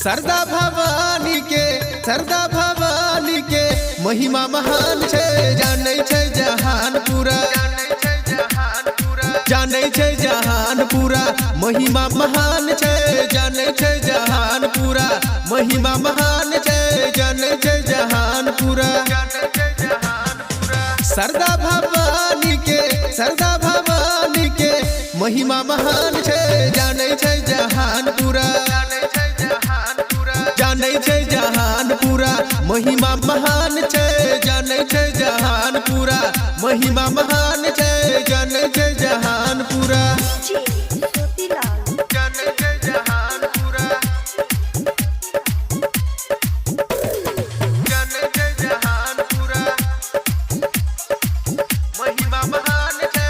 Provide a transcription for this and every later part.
सरदा भवानी के महिमा महान छे, जाने छे जहान पूरा, जाने छे जहान पूरा, महिमा महान छे, जाने छे जहान पूरा, महिमा महान छे, जाने छे जहान पूरा। सरदा भवानी के महिमा महान छे, जाने छे जहान पूरा, जाने छे जहान पूरा, महिमा महान छे, जाने छे जहान पूरा, महिमा महान छे, जाने छे जहान पूरा, जाने छे जहान पूरा, जाने छे जहान पूरा, महिमा महान छे,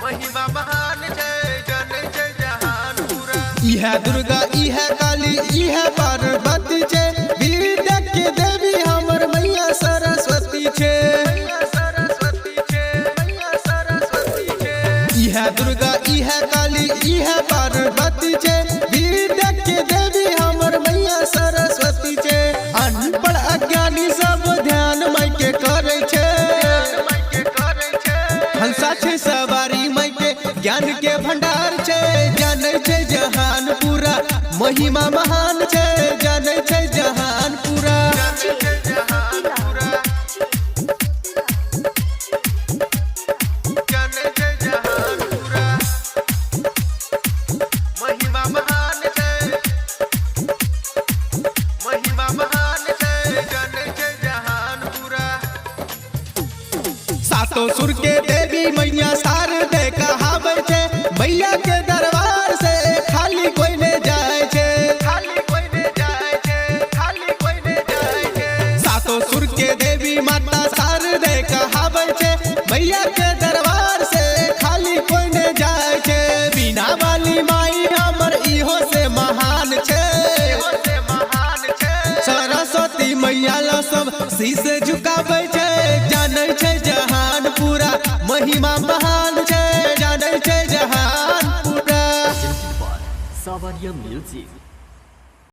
महिमा महान छे, जाने छे जहान पूरा। इह दुर्गा इह काली इह पार्वती छे, विद्या के देवी हमर मैया सरस्वती छे, इह दुर्गा इह काली इह पार्वती छे, विद्या के देवी हमर मैया सरस्वती छे। अनपढ़ अज्ञानी सब ध्यान माई के करे छे, हंसा छे सवारी माई के ज्ञान के भंडार छे, जाने छे जहान पूरा, महिमा महान छे, जाने छे जहान पूरा, जाने छे जहान पूरा, जाने छे जहान पूरा, महिमा महान छे, महिमा महान छे, जाने छे जहान पूरा। सातों सुर के देवी मैया शारदे कहावे छे, मैया के दरबार से खाली कोई ने जाए छे, खाली कोई ने जाए छे, खाली कोई ने जाए छे। सातों सुर के देवी माता शारदे कहावे छे, मैया के दरबार से खाली कोई ने जाए छे। बीना वाली माई हमर इहो से महान छे, सरस्वती मैया ला सब शीश झुकावे छे, जाने छे जहान पूरा, महिमा महान छे, जाने छे जहान पूरा। Sabarya Music।